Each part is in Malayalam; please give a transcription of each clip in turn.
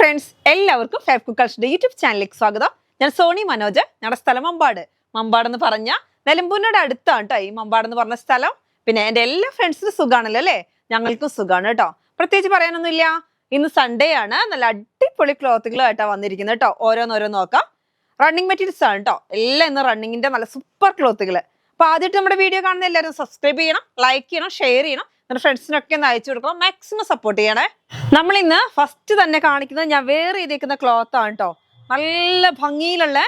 ഫ്രണ്ട്സ്, എല്ലാവർക്കും ഫേവ് കുക്കേഴ്സിന്റെ യൂട്യൂബ് ചാനലിലേക്ക് സ്വാഗതം. ഞാൻ സോണി മനോജ്. ഞങ്ങളുടെ സ്ഥലം മമ്പാട്. മമ്പാട് എന്ന് പറഞ്ഞ നിലമ്പൂരിനോട് അടുത്താണ് കേട്ടോ ഈ മമ്പാട് എന്ന് പറഞ്ഞ സ്ഥലം. പിന്നെ എൻ്റെ എല്ലാ ഫ്രണ്ട്സിനും സുഖമാണല്ലോ അല്ലേ? ഞങ്ങൾക്കും സുഖമാണ് കേട്ടോ. പ്രത്യേകിച്ച് പറയാനൊന്നുമില്ല. ഇന്ന് സൺഡേ ആണ്. നല്ല അടിപൊളി ക്ലോത്തുകളായിട്ടാണ് വന്നിരിക്കുന്നത് കേട്ടോ. ഓരോന്നോരോന്ന് നോക്കാം. റണ്ണിങ് മെറ്റീരിയൽസ് ആണ് കേട്ടോ. എല്ലാം ഇന്ന് റണ്ണിങ്ങിന്റെ നല്ല സൂപ്പർ ക്ലോത്തുകൾ. അപ്പൊ ആദ്യമായിട്ട് നമ്മുടെ വീഡിയോ കാണുന്ന എല്ലാവരും സബ്സ്ക്രൈബ് ചെയ്യണം, ലൈക്ക് ചെയ്യണം, ഷെയർ ചെയ്യണം. നമ്മുടെ ഫ്രണ്ട്സിനൊക്കെ ഒന്ന് അയച്ചു കൊടുക്കണം. മാക്സിമം സപ്പോർട്ട് ചെയ്യണേ. നമ്മൾ ഇന്ന് ഫസ്റ്റ് തന്നെ കാണിക്കുന്നത് ഞാൻ വേറെ ചെയ്തേക്കുന്ന ക്ലോത്ത് ആണ് കേട്ടോ. നല്ല ഭംഗിയിലുള്ള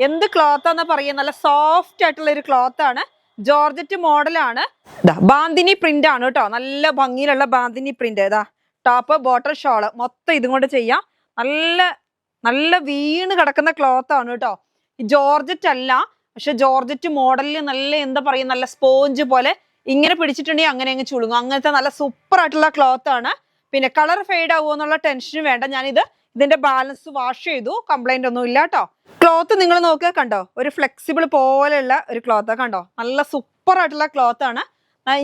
എന്ത് ക്ലോത്താന്ന് പറയുക, നല്ല സോഫ്റ്റ് ആയിട്ടുള്ള ഒരു ക്ലോത്ത് ആണ്. ജോർജറ്റ് മോഡലാണ്. ബാന്തിനി പ്രിന്റ് ആണ് കേട്ടോ. നല്ല ഭംഗിയിലുള്ള ബാന്തിനി പ്രിന്റ്. ഇതാ ടോപ്പ്, ബോട്ടം, ഷോള് മൊത്തം ഇതും കൊണ്ട് ചെയ്യാം. നല്ല നല്ല വീണ് കിടക്കുന്ന ക്ലോത്ത് ആണ് കേട്ടോ. ജോർജറ്റ് അല്ല, പക്ഷെ ജോർജറ്റ് മോഡലിൽ നല്ല എന്താ പറയുക, നല്ല സ്പോഞ്ച് പോലെ ഇങ്ങനെ പിടിച്ചിട്ടുണ്ടെങ്കിൽ അങ്ങനെ അങ്ങ് ചുളുങ്ങും. അങ്ങനത്തെ നല്ല സൂപ്പർ ആയിട്ടുള്ള ക്ലോത്ത് ആണ്. പിന്നെ കളർ ഫെയ്ഡ് ആവുമോ എന്നുള്ള ടെൻഷനും വേണ്ട. ഇതിന്റെ ബാലൻസ് വാഷ് ചെയ്തു, കംപ്ലൈന്റ് ഒന്നും ഇല്ല കേട്ടോ. ക്ലോത്ത് നിങ്ങൾ നോക്കുക, കണ്ടോ, ഒരു ഫ്ലെക്സിബിൾ പോലെയുള്ള ഒരു ക്ലോത്ത് കണ്ടോ. നല്ല സൂപ്പർ ആയിട്ടുള്ള ക്ലോത്ത് ആണ്.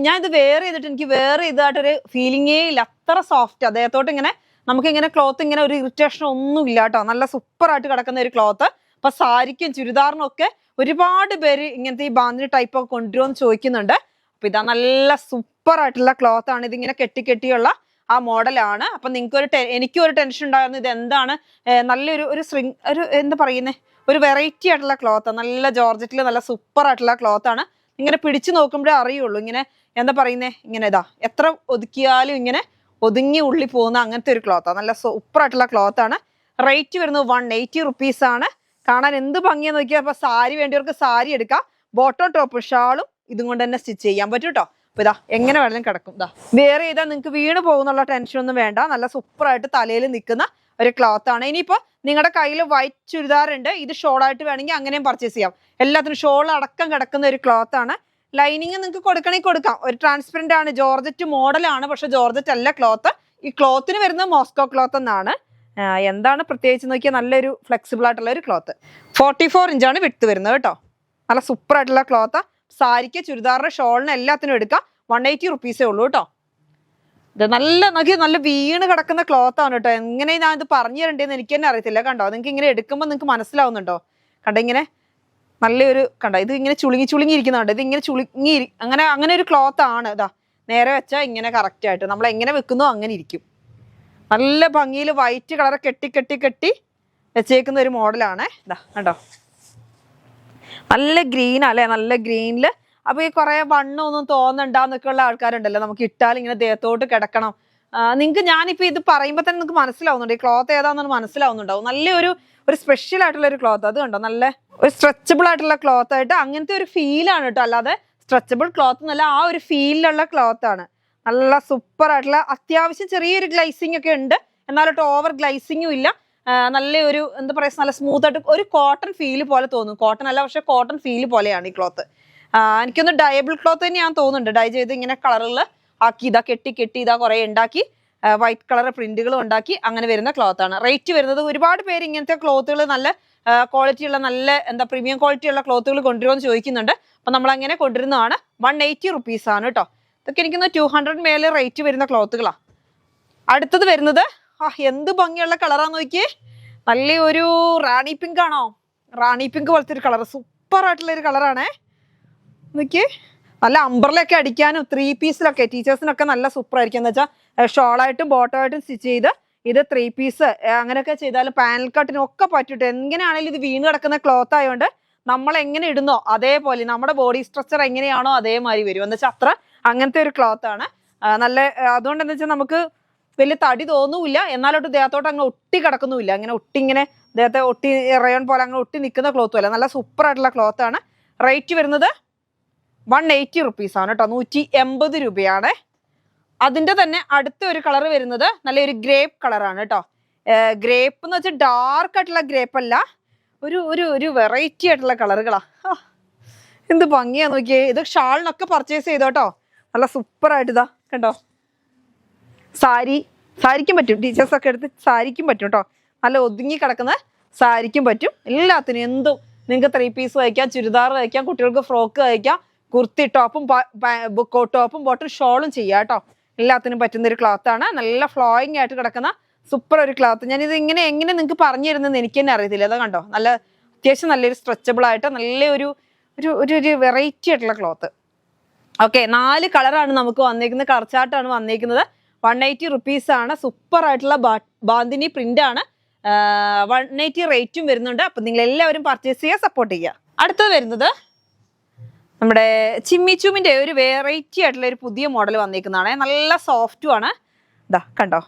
ഞാൻ ഇത് വെയർ ചെയ്തിട്ട് എനിക്ക് വേറെ ഇതായിട്ടൊരു ഫീലിംഗേ ഇല്ല. അത്ര സോഫ്റ്റ്. അദ്ദേഹത്തോട്ട് ഇങ്ങനെ നമുക്ക് ഇങ്ങനെ ക്ലോത്ത് ഇങ്ങനെ ഒരു ഇറിറ്റേഷൻ ഒന്നും ഇല്ല കേട്ടോ. നല്ല സൂപ്പർ ആയിട്ട് കിടക്കുന്ന ഒരു ക്ലോത്ത്. അപ്പൊ സാരിക്കും ചുരിദാറിനും ഒക്കെ ഒരുപാട് പേര് ഇങ്ങനത്തെ ഈ ബാന്തിനി ടൈപ്പ് ഒക്കെ കൊണ്ടുവരുമെന്ന് ചോദിക്കുന്നുണ്ട്. അപ്പൊ ഇതാ നല്ല സൂപ്പർ ആയിട്ടുള്ള ക്ലോത്ത് ആണ്. ഇതിങ്ങനെ കെട്ടിയുള്ള ആ മോഡലാണ്. അപ്പൊ നിങ്ങൾക്ക് എനിക്കും ഒരു ടെൻഷൻ ഉണ്ടായിരുന്നു, ഇത് എന്താണ് നല്ലൊരു ഒരു എന്താ പറയുന്നേ, ഒരു വെറൈറ്റി ആയിട്ടുള്ള ക്ലോത്ത്. നല്ല ജോർജറ്റിൽ നല്ല സൂപ്പർ ആയിട്ടുള്ള ക്ലോത്ത് ആണ്. ഇങ്ങനെ പിടിച്ചു നോക്കുമ്പോഴേ അറിയുള്ളൂ. ഇങ്ങനെ എന്താ പറയുന്നേ, ഇങ്ങനെ ഇതാ എത്ര ഒതുക്കിയാലും ഇങ്ങനെ ഒതുങ്ങി ഉള്ളി പോകുന്ന അങ്ങനത്തെ ഒരു ക്ലോത്താണ്. നല്ല സൂപ്പർ ആയിട്ടുള്ള ക്ലോത്ത് ആണ്. റേറ്റ് വരുന്നത് 180 റുപ്പീസ് ആണ്. കാണാൻ എന്ത് ഭംഗിയാന്ന് നോക്കിയാൽ. അപ്പൊ സാരി വേണ്ടിയവർക്ക് സാരി എടുക്കാം. ബോട്ടം ടോപ്പ് ഷാളും ഇതും കൊണ്ട് തന്നെ സ്റ്റിച്ച് ചെയ്യാൻ പറ്റും കേട്ടോ. അപ്പൊ ഇതാ എങ്ങനെ വേണമെങ്കിലും കിടക്കും. ഇതാ വേറെ ചെയ്താൽ നിങ്ങൾക്ക് വീണ് പോകുന്നുള്ള ടെൻഷൻ ഒന്നും വേണ്ട. നല്ല സൂപ്പർ ആയിട്ട് തലയിൽ നിൽക്കുന്ന ഒരു ക്ലോത്ത് ആണ്. ഇനിയിപ്പോ നിങ്ങളുടെ കയ്യിൽ വൈറ്റ് ചുരിദാർ ഉണ്ട്, ഇത് ഷോളായിട്ട് വേണമെങ്കിൽ അങ്ങനെയും പർച്ചേസ് ചെയ്യാം. എല്ലാത്തിനും ഷോൾ അടക്കം കിടക്കുന്ന ഒരു ക്ലോത്ത് ആണ്. ലൈനിങ് നിങ്ങൾക്ക് കൊടുക്കണമെങ്കിൽ കൊടുക്കാം. ഒരു ട്രാൻസ്പെറന്റ് ആണ്. ജോർജറ്റ് മോഡലാണ്, പക്ഷെ ജോർജറ്റ് അല്ല ക്ലോത്ത്. ഈ ക്ലോത്തിന് വരുന്നത് മോസ്കോ ക്ലോത്ത് എന്നാണ്. എന്താണ് പ്രത്യേകിച്ച് നോക്കിയാൽ നല്ലൊരു ഫ്ലെക്സിബിൾ ആയിട്ടുള്ള ഒരു ക്ലോത്ത്. 44 ഇഞ്ചാണ് വിട്ട് വരുന്നത് കേട്ടോ. നല്ല സൂപ്പർ ആയിട്ടുള്ള ക്ലോത്ത്. സാരിക്ക്, ചുരിദാറിന്, ഷോളിന് എല്ലാത്തിനും എടുക്കാം. 180 റുപ്പീസേ ഉള്ളൂ കേട്ടോ. ഇത് നല്ല വീണ് കിടക്കുന്ന ക്ലോത്ത് ആണ് കേട്ടോ. എങ്ങനെ ഞാൻ ഇത് പറഞ്ഞു തരണ്ടേന്ന് എനിക്ക് തന്നെ അറിയത്തില്ല. കണ്ടോ, നിങ്ങൾക്ക് ഇങ്ങനെ എടുക്കുമ്പോൾ നിങ്ങൾക്ക് മനസ്സിലാവുന്നുണ്ടോ? കണ്ടോ, ഇങ്ങനെ നല്ലൊരു കണ്ടോ, ഇത് ഇങ്ങനെ ചുളുങ്ങി ഇരിക്കുന്നുണ്ട്. ഇത് ഇങ്ങനെ ചുളുങ്ങി അങ്ങനെ ഒരു ക്ലോത്ത് ആണ്. ഇതാ നേരെ വെച്ചാൽ ഇങ്ങനെ കറക്റ്റ് ആയിട്ട് നമ്മൾ എങ്ങനെ വെക്കുന്നോ അങ്ങനെ ഇരിക്കും. നല്ല ഭംഗിയിൽ വൈറ്റ് കളർ കെട്ടി വെച്ചേക്കുന്ന ഒരു മോഡലാണ്. ഇതാ കണ്ടോ, നല്ല ഗ്രീൻ അല്ലേ, നല്ല ഗ്രീനില്. അപ്പൊ ഈ കുറെ വണ്ണമൊന്നും തോന്നണ്ടാന്നൊക്കെ ഉള്ള ആൾക്കാരുണ്ടല്ലോ, നമുക്ക് ഇട്ടാൽ ഇങ്ങനെ ദേഹത്തോട്ട് കിടക്കണം. നിങ്ങൾക്ക് ഞാനിപ്പോ ഇത് പറയുമ്പോൾ തന്നെ നിങ്ങൾക്ക് മനസ്സിലാവുന്നുണ്ട് ഈ ക്ലോത്ത് ഏതാണെന്ന് മനസ്സിലാവുന്നുണ്ടാവും. നല്ലൊരു സ്പെഷ്യൽ ആയിട്ടുള്ള ഒരു ക്ലോത്ത്. അത് കണ്ടോ, നല്ല ഒരു സ്ട്രെച്ചബിൾ ആയിട്ടുള്ള ക്ലോത്ത് ആയിട്ട് അങ്ങനത്തെ ഒരു ഫീലാണ് കേട്ടോ. അല്ലാതെ സ്ട്രെച്ചബിൾ ക്ലോത്ത് എന്നല്ല, ആ ഒരു ഫീലിലുള്ള ക്ലോത്ത് ആണ്. നല്ല സൂപ്പർ ആയിട്ടുള്ള, അത്യാവശ്യം ചെറിയൊരു ഗ്ലൈസിങ് ഒക്കെ ഉണ്ട്, എന്നാലോട്ട് ഓവർ ഗ്ലൈസിങ്ങും ഇല്ല. നല്ലൊരു എന്താ പറയുക, നല്ല സ്മൂത്ത് ആയിട്ട് ഒരു കോട്ടൺ ഫീല് പോലെ തോന്നും. കോട്ടൺ അല്ല, പക്ഷെ കോട്ടൺ ഫീല് പോലെയാണ് ഈ ക്ലോത്ത്. എനിക്കൊന്ന് ഡയബിൾ ക്ലോത്ത് തന്നെയാണെന്ന് തോന്നുന്നുണ്ട്. ഡൈ ചെയ്ത് ഇങ്ങനെ കളറിൽ ആക്കി ഇതാ കെട്ടി ഇതാ കുറെ ഉണ്ടാക്കി വൈറ്റ് കളർ പ്രിന്റുകളും ഉണ്ടാക്കി അങ്ങനെ വരുന്ന ക്ലോത്ത് ആണ്. റേറ്റ് വരുന്നത്, ഒരുപാട് പേര് ഇങ്ങനത്തെ ക്ലോത്തുകൾ നല്ല ക്വാളിറ്റിയുള്ള നല്ല എന്താ പ്രീമിയം ക്വാളിറ്റിയുള്ള ക്ലോത്തുകൾ കൊണ്ടുവരുമെന്ന് ചോദിക്കുന്നുണ്ട്. അപ്പൊ നമ്മൾ അങ്ങനെ കൊണ്ടുവരുന്നതാണ്. 180 റുപ്പീസ് ആണ് കേട്ടോ. ഇതൊക്കെ എനിക്കൊന്ന് 200 മേലെ റേറ്റ് വരുന്ന ക്ലോത്തുകളാണ്. അടുത്തത് വരുന്നത് എന്ത് ഭംഗിയുള്ള കളറാന്ന് നോക്കിയേ. നല്ല ഒരു റാണി പിങ്ക് ആണോ, റാണി പിങ്ക് പോലത്തെ ഒരു കളർ. സൂപ്പർ ആയിട്ടുള്ള ഒരു കളറാണേ. നോക്കിയേ, നല്ല അംബ്രലൊക്കെ അടിക്കാനും 3 പീസിലൊക്കെ ടീച്ചേഴ്സിനൊക്കെ നല്ല സൂപ്പർ ആയിരിക്കും. എന്ന് വെച്ചാൽ ഷോളായിട്ടും ബോട്ടമായിട്ടും സ്റ്റിച്ച് ചെയ്ത് ഇത് 3 പീസ് അങ്ങനെയൊക്കെ ചെയ്താലും പാനൽ കട്ടിനും ഒക്കെ പറ്റിട്ട്. എങ്ങനെയാണെങ്കിലും ഇത് വീണ് കിടക്കുന്ന ക്ലോത്ത് ആയതുകൊണ്ട് നമ്മൾ എങ്ങനെ ഇടുന്നോ അതേപോലെ നമ്മുടെ ബോഡി സ്ട്രക്ചർ എങ്ങനെയാണോ അതേമാതിരി വരും. എന്ന് വെച്ചാൽ അത്ര അങ്ങനത്തെ ഒരു ക്ലോത്ത് ആണ്. നല്ല അതുകൊണ്ട് എന്താ വെച്ചാൽ നമുക്ക് വലിയ തടി തോന്നുമില്ല, എന്നാലോട്ട് ദേഹത്തോട്ട് അങ്ങനെ ഒട്ടി കിടക്കുന്നുമില്ല. അങ്ങനെ ഇങ്ങനെ ദേഹത്തെ റയോൺ പോലെ അങ്ങനെ ഒട്ടി നിൽക്കുന്ന ക്ലോത്തും അല്ല. നല്ല സൂപ്പർ ആയിട്ടുള്ള ക്ലോത്ത് ആണ്. റേറ്റ് വരുന്നത് 180 റുപ്പീസ് ആണ് കേട്ടോ. 180 രൂപയാണ്. അതിന്റെ തന്നെ അടുത്ത ഒരു കളർ വരുന്നത് നല്ലൊരു ഗ്രേപ്പ് കളറാണ് കേട്ടോ. ഗ്രേപ്പ് എന്ന് വെച്ചാൽ ഡാർക്ക് ആയിട്ടുള്ള ഗ്രേപ്പ് അല്ല, ഒരു വെറൈറ്റി ആയിട്ടുള്ള കളറുകളാ. എന്ത് ഭംഗിയാ നോക്കിയേ. ഇത് ഷാളിനൊക്കെ പർച്ചേസ് ചെയ്തോട്ടോ. നല്ല സൂപ്പർ ആയിട്ട് ഇതാ കണ്ടോ. സാരിക്കും പറ്റും, ടീച്ചേഴ്സൊക്കെ എടുത്ത് സാരിക്കും പറ്റും കേട്ടോ. നല്ല ഒതുങ്ങി കിടക്കുന്ന സാരിക്കും പറ്റും. എല്ലാത്തിനും എന്തും നിങ്ങൾക്ക് 3 പീസ് തയ്ക്കാം, ചുരിദാർ തയ്ക്കാം, കുട്ടികൾക്ക് ഫ്രോക്ക് തയ്ക്കാം, കുർത്തി ടോപ്പും ടോപ്പും ബോട്ടം ഷോളും ചെയ്യാം കേട്ടോ. എല്ലാത്തിനും പറ്റുന്ന ഒരു ക്ലോത്ത് ആണ്. നല്ല ഫ്ലോയിങ് ആയിട്ട് കിടക്കുന്ന സൂപ്പർ ഒരു ക്ലോത്ത്. ഞാനിത് എങ്ങനെ നിങ്ങൾക്ക് പറഞ്ഞു തരുന്നതെന്ന് എനിക്ക് തന്നെ അറിയത്തില്ല. അത് കണ്ടോ, നല്ല അത്യാവശ്യം നല്ലൊരു സ്ട്രെച്ചബിൾ ആയിട്ട് നല്ലൊരു ഒരു വെറൈറ്റി ആയിട്ടുള്ള ക്ലോത്ത്. ഓക്കെ, 4 കളറാണ് നമുക്ക് വന്നേക്കുന്നത്. കളർ ചാർട്ടാണ് വന്നേക്കുന്നത്. 180 റുപ്പീസ് ആണ്. സൂപ്പർ ആയിട്ടുള്ള ബാന്തിനി പ്രിന്റ് ആണ്. 180 റേറ്റും വരുന്നുണ്ട്. അപ്പൊ നിങ്ങൾ എല്ലാവരും പർച്ചേസ് ചെയ്യുക, സപ്പോർട്ട് ചെയ്യുക. അടുത്തത് വരുന്നത് നമ്മുടെ ചിമ്മിച്ചൂമിന്റെ ഒരു വെറൈറ്റി ആയിട്ടുള്ള ഒരു പുതിയ മോഡൽ വന്നേക്കുന്നതാണ്. നല്ല സോഫ്റ്റും ആണ്. ഇതാ കണ്ടോ,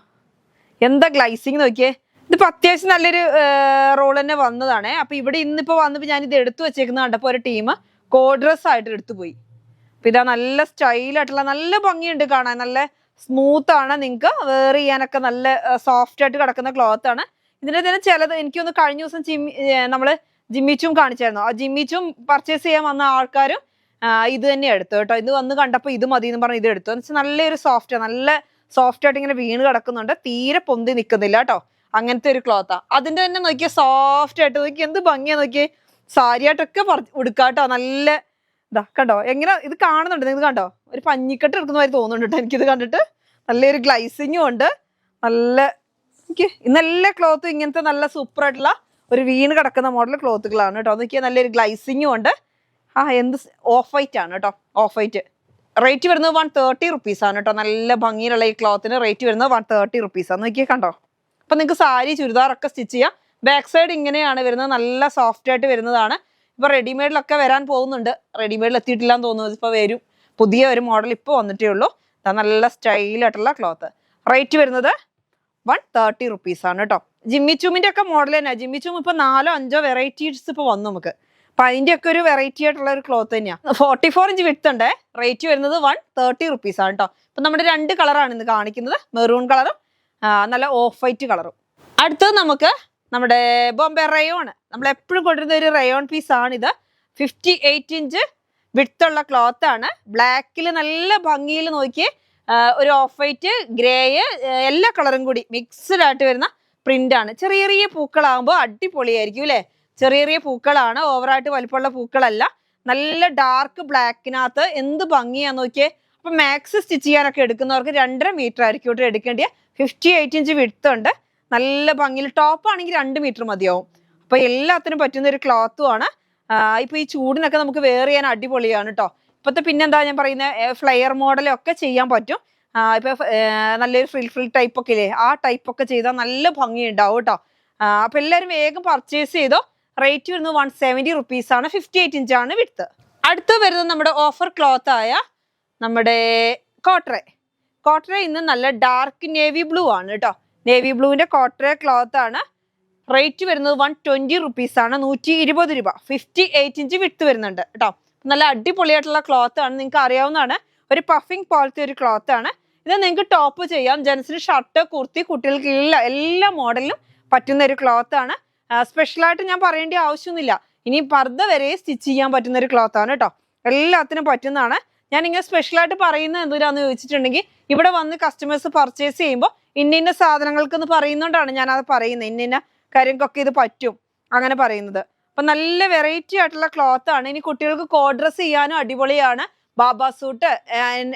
എന്താ ഗ്ലൈസിങ് നോക്കിയേ. ഇതിപ്പോ അത്യാവശ്യം നല്ലൊരു റോൾ തന്നെ വന്നതാണ്. അപ്പൊ ഇവിടെ ഇന്നിപ്പോ വന്നപ്പോ ഞാൻ ഇത് എടുത്തു വെച്ചേക്കുന്ന കണ്ടപ്പോ ഒരു ടീം കോഡ്രസ് ആയിട്ട് എടുത്തു പോയി. അപ്പൊ ഇതാ നല്ല സ്റ്റൈലായിട്ടുള്ള, നല്ല ഭംഗിയുണ്ട് കാണാൻ, നല്ല സ്മൂത്ത് ആണ്. നിങ്ങൾക്ക് വെയർ ചെയ്യാനൊക്കെ നല്ല സോഫ്റ്റ് ആയിട്ട് കിടക്കുന്ന ക്ലോത്ത് ആണ്. ഇതിന്റെ തന്നെ ചിലത് എനിക്കൊന്ന് കഴിഞ്ഞ ദിവസം നമ്മള് ജിമ്മിച്ചും കാണിച്ചായിരുന്നു. ആ ജിമ്മിച്ചും പർച്ചേസ് ചെയ്യാൻ വന്ന ആൾക്കാരും ഇത് തന്നെ എടുത്തു കേട്ടോ. ഇത് വന്ന് കണ്ടപ്പോൾ ഇത് മതി എന്ന് പറഞ്ഞ് ഇത് എടുത്തു. എന്ന് വെച്ചാൽ നല്ലൊരു സോഫ്റ്റ്, നല്ല സോഫ്റ്റ് ആയിട്ട് ഇങ്ങനെ വീണ് കിടക്കുന്നുണ്ട്. തീരെ പൊന്തി നിൽക്കുന്നില്ല കേട്ടോ. അങ്ങനത്തെ ഒരു ക്ലോത്താ. അതിന്റെ തന്നെ നോക്കിയാൽ സോഫ്റ്റ് ആയിട്ട് നോക്കി എന്ത് ഭംഗിയാ നോക്കിയേ. സാരിയായിട്ടൊക്കെ ഉടുക്കാട്ടോ. നല്ല ഇതാ കണ്ടോ, എങ്ങനെ ഇത് കാണുന്നുണ്ട് നിങ്ങൾ കണ്ടോ, ഒരു പഞ്ഞിക്കെട്ട് എടുക്കുന്ന മാതിരി തോന്നുന്നുണ്ട് കേട്ടോ എനിക്കിത് കണ്ടിട്ട്. നല്ലൊരു ഗ്ലൈസിങ്ങും ഉണ്ട്. നല്ല ഇന്നെല്ലാ ക്ലോത്തും ഇങ്ങനത്തെ നല്ല സൂപ്പർ ആയിട്ടുള്ള ഒരു വീണ് കിടക്കുന്ന മോഡൽ ക്ലോത്തുകളാണ് കേട്ടോ. നോക്കിയാൽ നല്ലൊരു ഗ്ലൈസിങ്ങും ഉണ്ട്. എന്ത് ഓഫ് വൈറ്റ് ആണ് കേട്ടോ. ഓഫ് വൈറ്റ് റേറ്റ് വരുന്നത് 130 റുപ്പീസ് ആണ് കേട്ടോ. നല്ല ഭംഗിയിലുള്ള ഈ ക്ലോത്തിന് റേറ്റ് വരുന്നത് 130 റുപ്പീസ് ആണ്. നോക്കിയാൽ കണ്ടോ. അപ്പൊ നിങ്ങൾക്ക് സാരി ചുരിദാറൊക്കെ സ്റ്റിച്ച് ചെയ്യാം. ബാക്ക് സൈഡ് ഇങ്ങനെയാണ് വരുന്നത്. നല്ല സോഫ്റ്റ് ആയിട്ട് വരുന്നതാണ്. ഇപ്പൊ റെഡിമെയ്ഡിലൊക്കെ വരാൻ പോകുന്നുണ്ട്. റെഡിമെയ്ഡിൽ എത്തിയിട്ടില്ലാന്ന് തോന്നുന്നത്. ഇപ്പൊ വരും, പുതിയ ഒരു മോഡൽ ഇപ്പൊ വന്നിട്ടേ ഉള്ളൂ. നല്ല സ്റ്റൈലായിട്ടുള്ള ക്ലോത്ത്. റേറ്റ് വരുന്നത് 130 റുപ്പീസ് ആണ് കേട്ടോ. ജിമ്മിച്ചൂമിന്റെ ഒക്കെ മോഡൽ തന്നെ. ജിമ്മിച്ചൂം ഇപ്പൊ 4-5 വെറൈറ്റീസ് ഇപ്പൊ വന്നു നമുക്ക്. അപ്പൊ അതിന്റെ ഒക്കെ ഒരു വെറൈറ്റി ആയിട്ടുള്ള ഒരു ക്ലോത്ത് തന്നെയാണ്. 44 ഇഞ്ച് വിഡ്ത്ത് ഉണ്ട്. റേറ്റ് വരുന്നത് 130 റുപ്പീസ് ആണ് കേട്ടോ. ഇപ്പൊ നമ്മുടെ 2 കളറാണ് ഇന്ന് കാണിക്കുന്നത്, മെറൂൺ കളറും നല്ല ഓഫ് വൈറ്റ് കളറും. അടുത്തത് നമുക്ക് നമ്മുടെ ബോംബെ റയോൺ, നമ്മൾ എപ്പോഴും കൊണ്ടിരുന്ന ഒരു റയോൺ പീസ് ആണിത്. 58 ഇഞ്ച് വിഡ്ത്ത് ഉള്ള ക്ലോത്ത് ആണ്. ബ്ലാക്കിൽ നല്ല ഭംഗിയിൽ നോക്കി ഒരു ഓഫ് വൈറ്റ്, ഗ്രേ, എല്ലാ കളറും കൂടി മിക്സ്ഡ് ആയിട്ട് വരുന്ന പ്രിന്റ് ആണ്. ചെറിയ ചെറിയ പൂക്കളാകുമ്പോൾ അടിപൊളിയായിരിക്കും അല്ലേ. ചെറിയ ചെറിയ പൂക്കളാണ്, ഓവറായിട്ട് വലിപ്പമുള്ള പൂക്കളല്ല. നല്ല ഡാർക്ക് ബ്ലാക്കിനകത്ത് എന്ത് ഭംഗിയാന്ന് നോക്കിയേ. അപ്പൊ മാക്സ് സ്റ്റിച്ച് ചെയ്യാനൊക്കെ എടുക്കുന്നവർക്ക് 2.5 മീറ്റർ ആയിരിക്കും ഇവിടെ എടുക്കേണ്ടിയ. 58 ഇഞ്ച് വിഡ്ത്ത് ഉണ്ട്. നല്ല ഭംഗിയിൽ ടോപ്പ് ആണെങ്കിൽ 2 മീറ്റർ മതിയാവും. അപ്പൊ എല്ലാത്തിനും പറ്റുന്ന ഒരു ക്ലോത്തും ആണ്. ഇപ്പൊ ഈ ചൂടിനൊക്കെ നമുക്ക് വെയർ ചെയ്യാൻ അടിപൊളിയാണ് കേട്ടോ. ഇപ്പത്തെ പിന്നെന്താ ഞാൻ പറയുന്നത്, ഫ്ലെയർ മോഡലൊക്കെ ചെയ്യാൻ പറ്റും. ഇപ്പൊ നല്ലൊരു ഫ്രിൽ ടൈപ്പ് ഒക്കെ ഇല്ലേ, ആ ടൈപ്പ് ഒക്കെ ചെയ്താൽ നല്ല ഭംഗി ഉണ്ടാവും കേട്ടോ. അപ്പൊ എല്ലാവരും വേഗം പർച്ചേസ് ചെയ്തോ. റേറ്റ് വരുന്നത് 170 റുപ്പീസ് ആണ്. 58 ഇഞ്ചാണ് വിഡ്ത്ത്. അടുത്ത് വരുന്നത് നമ്മുടെ ഓഫർ ക്ലോത്ത് ആയ നമ്മുടെ കോട്രെ ഇന്ന് നല്ല ഡാർക്ക് നേവി ബ്ലൂ ആണ് കേട്ടോ. നേവി ബ്ലൂവിന്റെ കോട്രെ ക്ലോത്ത് ആണ്. റേറ്റ് വരുന്നത് 120 റുപ്പീസ് ആണ്. 120 രൂപ. 58 ഇഞ്ച് വിഡ്ത്ത് വരുന്നുണ്ട് കേട്ടോ. നല്ല അടിപൊളിയായിട്ടുള്ള ക്ലോത്ത് ആണ്. നിങ്ങൾക്ക് അറിയാവുന്നതാണ്. ഒരു പഫിങ് പോലത്തെ ഒരു ക്ലോത്ത് ആണ് ഇത്. നിങ്ങൾക്ക് ടോപ്പ് ചെയ്യാം. ജെൻസിന് ഷർട്ട്, കുർത്തി, കുട്ടികൾക്ക് എല്ലാ മോഡലിലും പറ്റുന്ന ഒരു ക്ലോത്ത് ആണ്. സ്പെഷ്യലായിട്ട് ഞാൻ പറയേണ്ട ആവശ്യമൊന്നുമില്ല. ഇനി പർദ്ദ വരെ സ്റ്റിച്ച് ചെയ്യാൻ പറ്റുന്ന ഒരു ക്ലോത്ത് ആണ് കേട്ടോ. എല്ലാത്തിനും പറ്റുന്നതാണ്. ഞാൻ ഇങ്ങനെ സ്പെഷ്യലായിട്ട് പറയുന്നത് എന്തിനാന്ന് ചോദിച്ചിട്ടുണ്ടെങ്കിൽ, ഇവിടെ വന്ന് കസ്റ്റമേഴ്സ് പർച്ചേസ് ചെയ്യുമ്പോൾ ഇന്ന സാധനങ്ങൾക്കെന്ന് പറയുന്നതുകൊണ്ടാണ് ഞാൻ അത് പറയുന്നത്. ഇന്ന കാര്യങ്ങൾക്കൊക്കെ ഇത് പറ്റും അങ്ങനെ പറയുന്നത്. അപ്പൊ നല്ല വെറൈറ്റി ആയിട്ടുള്ള ക്ലോത്ത് ആണ്. ഇനി കുട്ടികൾക്ക് കോഡ് ഡ്രസ് ചെയ്യാനും അടിപൊളിയാണ്. ബാബാ സൂട്ട്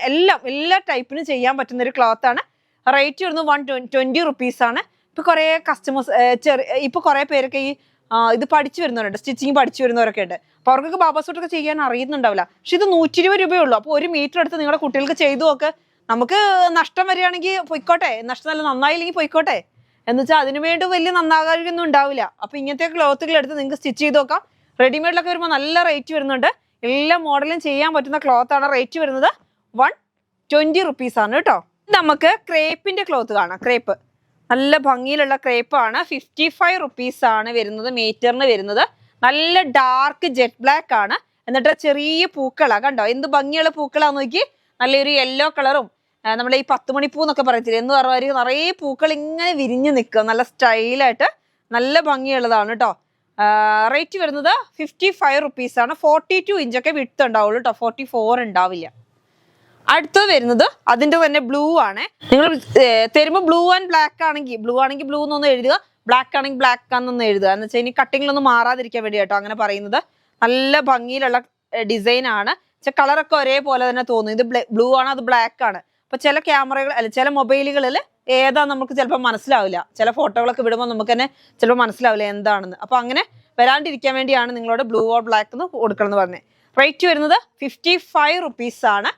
എല്ലാ ടൈപ്പിനും ചെയ്യാൻ പറ്റുന്ന ഒരു ക്ലോത്ത് ആണ്. റേറ്റ് വരുന്നത് 120 റുപ്പീസ് ആണ്. ഇപ്പൊ കുറെ കസ്റ്റമേഴ്സ് ഇപ്പൊ കുറെ പേരൊക്കെ ഈ ഇത് പഠിച്ചു വരുന്നവരുണ്ട്, സ്റ്റിച്ചിങ് പഠിച്ചു വരുന്നവരൊക്കെ ഉണ്ട്. അപ്പൊ അവർക്കൊക്കെ ബാബാ സൂട്ടൊക്കെ ചെയ്യാൻ അറിയുന്നുണ്ടാവില്ല. പക്ഷെ ഇത് 120 രൂപയേ ഉള്ളൂ. അപ്പൊ 1 മീറ്റർ എടുത്ത് നിങ്ങളുടെ കുട്ടികൾക്ക് ചെയ്തു നോക്ക്. നമുക്ക് നഷ്ടം വരികയാണെങ്കിൽ പൊയ്ക്കോട്ടെ, നഷ്ടം നല്ല നന്നായില്ലെങ്കിൽ പൊയ്ക്കോട്ടെ. എന്ന് വെച്ചാൽ അതിനു വേണ്ടി വലിയ നന്നാകാനൊന്നും ഉണ്ടാവില്ല. അപ്പൊ ഇങ്ങനത്തെ ക്ലോത്തുകൾ എടുത്ത് നിങ്ങൾക്ക് സ്റ്റിച്ച് ചെയ്ത് നോക്കാം. റെഡിമെയ്ഡിലൊക്കെ വരുമ്പോൾ നല്ല റേറ്റ് വരുന്നുണ്ട്. എല്ലാ മോഡലും ചെയ്യാൻ പറ്റുന്ന ക്ലോത്ത് ആണ്. റേറ്റ് വരുന്നത് 120 റുപ്പീസ് ആണ് കേട്ടോ. നമുക്ക് ക്രേപ്പിന്റെ ക്ലോത്ത് കാണാം. ക്രേപ്പ് നല്ല ഭംഗിയിലുള്ള ക്രേപ്പ് ആണ്. 55 റുപ്പീസ് ആണ് വരുന്നത് മീറ്ററിന് വരുന്നത്. നല്ല ഡാർക്ക് ജെറ്റ് ബ്ലാക്ക് ആണ്. എന്നിട്ട് ചെറിയ പൂക്കളാ കണ്ടോ, എന്ത് ഭംഗിയുള്ള പൂക്കളാന്ന് നോക്കി. നല്ലൊരു യെല്ലോ കളറും നമ്മളെ ഈ 10 മണിപ്പൂ എന്നൊക്കെ പറയത്തില്ല എന്ന് പറഞ്ഞാൽ നിറയെ പൂക്കൾ ഇങ്ങനെ വിരിഞ്ഞു നിൽക്കുക. നല്ല സ്റ്റൈലായിട്ട് നല്ല ഭംഗിയുള്ളതാണ് കേട്ടോ. റേറ്റ് വരുന്നത് 55 റുപ്പീസ് ആണ്. 42 ഇഞ്ചൊക്കെ വിഡ്ത്ത് ഉണ്ടാവുള്ളൂ കേട്ടോ. 44 ഉണ്ടാവില്ല. അടുത്തത് വരുന്നത് അതിന്റെ തന്നെ ബ്ലൂ ആണ്. നിങ്ങൾ തരുമ്പോൾ ബ്ലൂ ആൻഡ് ബ്ലാക്ക് ആണെങ്കിൽ ബ്ലൂ എന്നൊന്ന് എഴുതുക, ബ്ലാക്ക് ആണെങ്കിൽ ബ്ലാക്ക് ആണെന്നൊന്ന് എഴുതുക. എന്ന് വെച്ചാൽ ഇനി കട്ടിങ്ങിലൊന്നും മാറാതിരിക്കാൻ വേണ്ടി കേട്ടോ അങ്ങനെ പറയുന്നത്. നല്ല ഭംഗിയിലുള്ള ഡിസൈൻ ആണ്. കളറൊക്കെ ഒരേപോലെ തന്നെ തോന്നും. ഇത് ബ്ലൂ ആണ്, അത് ബ്ലാക്ക് ആണ്. അപ്പൊ ചില ക്യാമറകൾ അല്ല ചില മൊബൈലുകളിൽ ഏതാ നമുക്ക് ചിലപ്പോൾ മനസ്സിലാവില്ല. ചില ഫോട്ടോകളൊക്കെ വിടുമ്പോൾ നമുക്ക് തന്നെ ചിലപ്പോൾ മനസ്സിലാവില്ല എന്താണെന്ന്. അപ്പൊ അങ്ങനെ വരാണ്ടിരിക്കാൻ വേണ്ടിയാണ് നിങ്ങളോട് ബ്ലൂ ഓർ ബ്ലാക്ക് എന്ന് കൊടുക്കണം എന്ന് പറഞ്ഞത്. റേറ്റ് വരുന്നത് 55 റുപ്പീസ് ആണ്.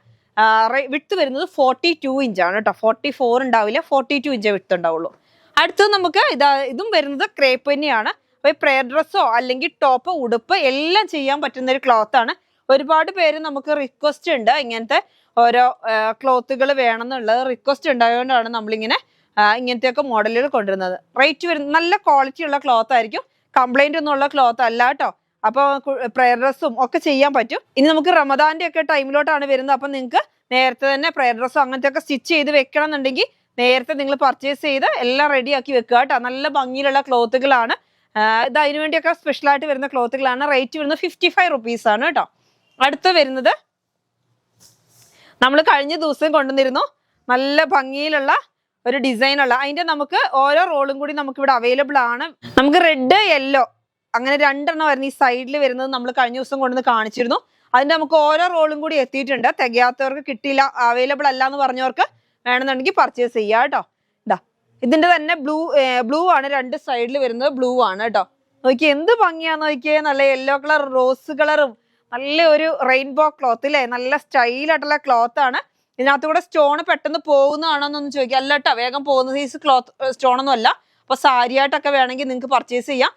വിട്ട് വരുന്നത് 42 ഇഞ്ചാണ് കേട്ടോ. 44 ഉണ്ടാവില്ല, 42 ഇഞ്ചേ വിട്ട് ഉണ്ടാവുള്ളൂ. അടുത്തത് നമുക്ക് ഇതും വരുന്നത് ക്രേപ്പ് തന്നെയാണ്. അപ്പൊ ഈ പ്രയർ ഡ്രസ്സോ അല്ലെങ്കിൽ ടോപ്പ് ഉടുപ്പ് എല്ലാം ചെയ്യാൻ പറ്റുന്ന ഒരു ക്ലോത്ത് ആണ്. ഒരുപാട് പേര് നമുക്ക് റിക്വസ്റ്റ് ഉണ്ട് ഇങ്ങനത്തെ ഓരോ ക്ലോത്തുകൾ വേണം എന്നുള്ളത് റിക്വസ്റ്റ് ഉണ്ടായതുകൊണ്ടാണ് നമ്മളിങ്ങനെ ഇങ്ങനത്തെയൊക്കെ മോഡലുകൾ കൊണ്ടുവരുന്നത്. റേറ്റ് വരുന്നത് നല്ല ക്വാളിറ്റി ഉള്ള ക്ലോത്ത് ആയിരിക്കും, കംപ്ലൈന്റ് ഒന്നും ഉള്ള ക്ലോത്ത് അല്ല കേട്ടോ. അപ്പോൾ പ്രയർ ഡ്രസ്സും ഒക്കെ ചെയ്യാൻ പറ്റും. ഇനി നമുക്ക് റമദാന്റെ ഒക്കെ ടൈമിലോട്ടാണ് വരുന്നത്. അപ്പം നിങ്ങൾക്ക് നേരത്തെ തന്നെ പ്രയർ ഡ്രസ്സും അങ്ങനത്തെ ഒക്കെ സ്റ്റിച്ച് ചെയ്ത് വെക്കണം എന്നുണ്ടെങ്കിൽ നേരത്തെ നിങ്ങൾ പർച്ചേസ് ചെയ്ത് എല്ലാം റെഡിയാക്കി വെക്കുക കേട്ടോ. നല്ല ഭംഗിയിലുള്ള ക്ലോത്തുകളാണ് ഇത്. അതിനു വേണ്ടിയൊക്കെ സ്പെഷ്യലായിട്ട് വരുന്ന ക്ലോത്തുകളാണ്. റേറ്റ് വരുന്നത് 55 റുപ്പീസ് ആണ് കേട്ടോ. അടുത്ത് വരുന്നത് നമ്മൾ കഴിഞ്ഞ ദിവസം കൊണ്ടുവന്നിരുന്നു നല്ല ഭംഗിയിലുള്ള ഒരു ഡിസൈനുള്ള, അതിന്റെ നമുക്ക് ഓരോ റോളും കൂടി നമുക്ക് ഇവിടെ അവൈലബിൾ ആണ്. നമുക്ക് റെഡ് യെല്ലോ അങ്ങനെ 2 എണ്ണം വരുന്ന ഈ സൈഡിൽ വരുന്നത് നമ്മൾ കഴിഞ്ഞ ദിവസം കൊണ്ടുവന്ന് കാണിച്ചിരുന്നു. അതിന്റെ നമുക്ക് ഓരോ റോളും കൂടി എത്തിയിട്ടുണ്ട്. തികയാത്തവർക്ക് കിട്ടിയില്ല, അവൈലബിൾ അല്ല എന്ന് പറഞ്ഞവർക്ക് വേണമെന്നുണ്ടെങ്കിൽ പർച്ചേസ് ചെയ്യാം കേട്ടോ. ഇതാ ഇതിന്റെ തന്നെ ബ്ലൂ ആണ്, 2 സൈഡിൽ വരുന്നത് ബ്ലൂ ആണ് കേട്ടോ. നോക്കിയേ എന്ത് ഭംഗിയാന്ന് നോക്കിയേ, നല്ല യെല്ലോ കളർ റോസ് കളറും നല്ല ഒരു റെയിൻബോ ക്ലോത്ത് അല്ലേ, നല്ല സ്റ്റൈലായിട്ടുള്ള ക്ലോത്ത് ആണ്. ഇതിനകത്ത് കൂടെ സ്റ്റോൺ പെട്ടെന്ന് പോകുന്നതാണോ എന്നൊന്നും ചോദിക്കുക, അല്ല കേട്ടോ, വേഗം പോകുന്ന സൈസ് ക്ലോത്ത് സ്റ്റോണൊന്നും അല്ല. അപ്പൊ സാരിയായിട്ടൊക്കെ വേണമെങ്കിൽ നിങ്ങൾക്ക് പർച്ചേസ് ചെയ്യാം.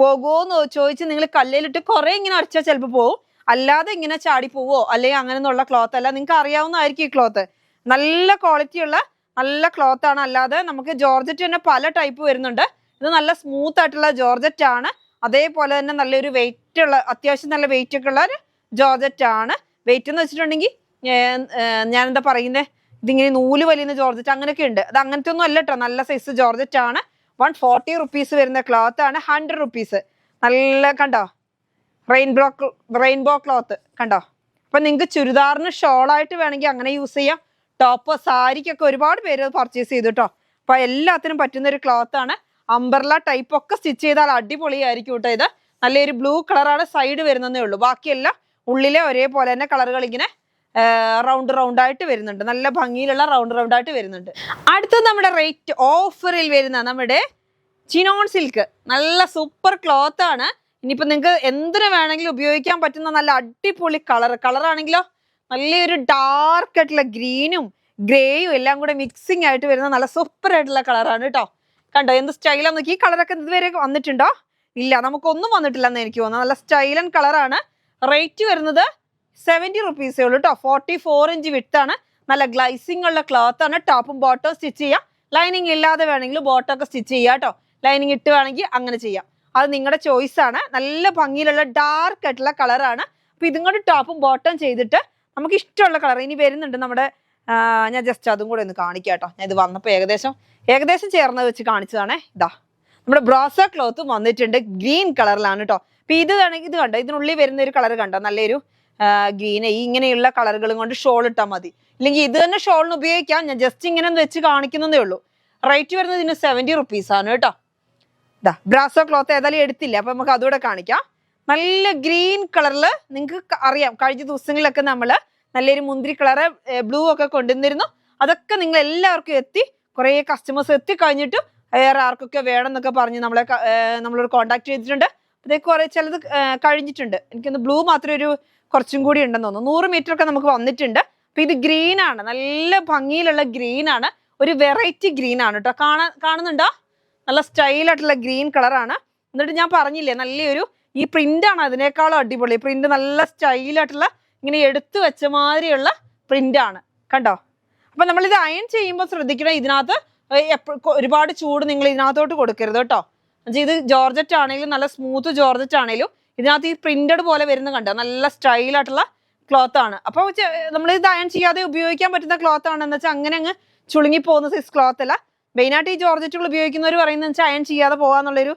പോകുമോന്ന് ചോദിച്ച് നിങ്ങൾ കല്ലിലിട്ട് കുറെ ഇങ്ങനെ അരച്ചാൽ ചിലപ്പോൾ പോകും, അല്ലാതെ ഇങ്ങനെ ചാടി പോവോ അല്ലെങ്കിൽ അങ്ങനെയൊന്നുള്ള ക്ലോത്ത് അല്ല. നിങ്ങൾക്ക് അറിയാവുന്നതായിരിക്കും ഈ ക്ലോത്ത്. നല്ല ക്വാളിറ്റി ഉള്ള നല്ല ക്ലോത്ത് ആണ്. അല്ലാതെ നമുക്ക് ജോർജറ്റ് തന്നെ പല ടൈപ്പ് വരുന്നുണ്ട്. ഇത് നല്ല സ്മൂത്ത് ആയിട്ടുള്ള ജോർജറ്റ് ആണ്. അതേപോലെ തന്നെ നല്ലൊരു വെയിറ്റ് ഉള്ള, അത്യാവശ്യം നല്ല വെയിറ്റ് ഒക്കെ ഉള്ള ഒരു ജോർജറ്റ് ആണ്. വെയിറ്റ് എന്ന് വെച്ചിട്ടുണ്ടെങ്കിൽ ഞാൻ എന്താ പറയുന്നത്, ഇതിങ്ങനെ നൂല് വലിയുന്ന ജോർജറ്റ് അങ്ങനെയൊക്കെ ഉണ്ട്. അത് അങ്ങനത്തെ ഒന്നും അല്ല കേട്ടോ, നല്ല സൈസ് ജോർജറ്റ് ആണ്. 140 റുപ്പീസ് വരുന്ന ക്ലോത്ത് ആണ്. 100 റുപ്പീസ് നല്ല കണ്ടോ റെയിൻബോ ക്ലോത്ത് കണ്ടോ. അപ്പൊ നിങ്ങൾക്ക് ചുരിദാറിന് ഷോളായിട്ട് വേണമെങ്കിൽ അങ്ങനെ യൂസ് ചെയ്യാം. ടോപ്പ് സാരിക്കൊക്കെ ഒരുപാട് പേര് പർച്ചേസ് ചെയ്തു കേട്ടോ. അപ്പൊ എല്ലാത്തിനും പറ്റുന്ന ഒരു ക്ലോത്ത് ആണ്. അംബർല ടൈപ്പ് ഒക്കെ സ്റ്റിച്ച് ചെയ്താൽ അടിപൊളിയായിരിക്കും കേട്ടോ. ഇത് നല്ലൊരു ബ്ലൂ കളറാണ് സൈഡ് വരുന്നതേ ഉള്ളൂ. ബാക്കിയെല്ലാം ഉള്ളിലെ ഒരേപോലെ തന്നെ കളറുകൾ ഇങ്ങനെ റൗണ്ട് ആയിട്ട് വരുന്നുണ്ട്. നല്ല ഭംഗിയിലുള്ള റൗണ്ട് ആയിട്ട് വരുന്നുണ്ട്. അടുത്തത് നമ്മുടെ റേറ്റ് ഓഫറിൽ വരുന്ന നമ്മുടെ ചിനോൺ സിൽക്ക് നല്ല സൂപ്പർ ക്ലോത്ത് ആണ്. ഇനിയിപ്പോ നിങ്ങൾക്ക് എന്തിനു വേണമെങ്കിലും ഉപയോഗിക്കാൻ പറ്റുന്ന നല്ല അടിപൊളി കളറാണെങ്കിലോ നല്ലൊരു ഡാർക്ക് ആയിട്ടുള്ള ഗ്രീനും ഗ്രേയും എല്ലാം കൂടെ മിക്സിംഗ് ആയിട്ട് വരുന്ന നല്ല സൂപ്പർ ആയിട്ടുള്ള കളറാണ് കേട്ടോ. കണ്ടോ എന്ത് സ്റ്റൈലാന്ന് നോക്കി. ഈ കളറൊക്കെ ഇതുവരെ വന്നിട്ടുണ്ടോ? ഇല്ല, നമുക്കൊന്നും വന്നിട്ടില്ലെന്ന് എനിക്ക് തോന്നുന്നു. നല്ല സ്റ്റൈലൻ കളറാണ്. റേറ്റ് വരുന്നത് 70 റുപ്പീസേ ഉള്ളൂ കേട്ടോ. 44 ഇഞ്ച് വിട്ടാണ്. നല്ല ഗ്ലൈസിംഗ് ഉള്ള ക്ലോത്ത് ആണ്. ടോപ്പും ബോട്ടവും സ്റ്റിച്ച് ചെയ്യാം. ലൈനിങ് ഇല്ലാതെ വേണമെങ്കിൽ ബോട്ടമൊക്കെ സ്റ്റിച്ച് ചെയ്യാം കേട്ടോ. ലൈനിങ് ഇട്ട് വേണമെങ്കിൽ അങ്ങനെ ചെയ്യാം. അത് നിങ്ങളുടെ ചോയ്സ് ആണ്. നല്ല ഭംഗിയിലുള്ള ഡാർക്ക് ആയിട്ടുള്ള കളറാണ്. അപ്പൊ ഇതും കൂടി ടോപ്പും ബോട്ടം ചെയ്തിട്ട് നമുക്ക് ഇഷ്ടമുള്ള കളർ ഇനി വരുന്നുണ്ട് നമ്മുടെ. ഞാൻ ജസ്റ്റ് അതും കൂടെ ഒന്ന് കാണിക്കാം കേട്ടോ. ഞാൻ ഇത് വന്നപ്പോൾ ഏകദേശം ചേർന്ന് വെച്ച് കാണിച്ചതാണേ. ഇതാ നമ്മുടെ ബ്രോസ ക്ലോത്തും വന്നിട്ടുണ്ട്. ഗ്രീൻ കളറിലാണ് കേട്ടോ. അപ്പൊ ഇത് കണ്ടോ, ഇതിനുള്ളിൽ വരുന്ന ഒരു കളർ കണ്ടോ, നല്ലൊരു ഗ്രീൻ. ഇങ്ങനെയുള്ള കളറുകളും കൊണ്ട് ഷോൾ ഇട്ടാൽ മതി. ഇല്ലെങ്കിൽ ഇത് തന്നെ ഷോളിന് ഉപയോഗിക്കാം. ഞാൻ ജസ്റ്റ് ഇങ്ങനെ വെച്ച് കാണിക്കുന്നതേ ഉള്ളൂ. റേറ്റ് വരുന്നത് ഇതിന് 70 റുപ്പീസ് ആണ് കേട്ടോ. ഇതാ ബ്രാസോ ക്ലോത്ത് ഏതായാലും എടുത്തില്ല, അപ്പൊ നമുക്ക് അതുകൂടെ കാണിക്കാം. നല്ല ഗ്രീൻ കളറിൽ നിങ്ങൾക്ക് അറിയാം, കഴിഞ്ഞ ദിവസങ്ങളിലൊക്കെ നമ്മൾ നല്ലൊരു മുന്തിരി കളറ് ബ്ലൂ ഒക്കെ കൊണ്ടുവന്നിരുന്നു. അതൊക്കെ നിങ്ങൾ എല്ലാവർക്കും എത്തി. കുറേ കസ്റ്റമേഴ്സ് എത്തി കഴിഞ്ഞിട്ട് വേറെ ആർക്കൊക്കെ വേണം എന്നൊക്കെ പറഞ്ഞ് നമ്മളോട് കോൺടാക്ട് ചെയ്തിട്ടുണ്ട്. അതേക്ക് കുറെ ചിലത് കഴിഞ്ഞിട്ടുണ്ട്. എനിക്കൊന്ന് ബ്ലൂ മാത്രമേ കുറച്ചും കൂടി ഉണ്ടെന്ന് തോന്നുന്നു. 100 മീറ്റർ ഒക്കെ നമുക്ക് വന്നിട്ടുണ്ട്. അപ്പൊ ഇത് ഗ്രീൻ ആണ്, നല്ല ഭംഗിയിലുള്ള ഗ്രീൻ ആണ്. ഒരു വെറൈറ്റി ഗ്രീൻ ആണ് കേട്ടോ. കാണുന്നുണ്ടോ? നല്ല സ്റ്റൈലായിട്ടുള്ള ഗ്രീൻ കളറാണ്. എന്നിട്ട് ഞാൻ പറഞ്ഞില്ലേ നല്ലൊരു ഈ പ്രിന്റ് ആണ് അതിനേക്കാളും അടിപൊളി. പ്രിന്റ് നല്ല സ്റ്റൈലായിട്ടുള്ള ഇങ്ങനെ എടുത്തു വെച്ച മാതിരിയുള്ള പ്രിന്റ് ആണ് കണ്ടോ. അപ്പൊ നമ്മളിത് അയൺ ചെയ്യുമ്പോൾ ശ്രദ്ധിക്കണം, ഇതിനകത്ത് ഒരുപാട് ചൂട് നിങ്ങൾ ഇതിനകത്തോട്ട് കൊടുക്കരുത് കേട്ടോ. ഇത് ജോർജറ്റ് ആണെങ്കിലും നല്ല സ്മൂത്ത് ജോർജറ്റ് ആണെങ്കിലും ഇതിനകത്ത് ഈ പ്രിന്റഡ് പോലെ വരുന്ന കണ്ടോ, നല്ല സ്റ്റൈലായിട്ടുള്ള ക്ലോത്ത് ആണ്. അപ്പോൾ നമ്മൾ ഇത് അയൺ ചെയ്യാതെ ഉപയോഗിക്കാൻ പറ്റുന്ന ക്ലോത്ത് ആണ്. എന്ന് വെച്ചാൽ അങ്ങനെ അങ്ങ് ചുളുങ്ങി പോകുന്ന സൈസ് ക്ലോത്ത് അല്ല. മെയിനായിട്ട് ഈ ജോർജറ്റുകൾ ഉപയോഗിക്കുന്നവർ പറയുന്നത് വെച്ചാൽ അയൺ ചെയ്യാതെ പോകാന്നുള്ളൊരു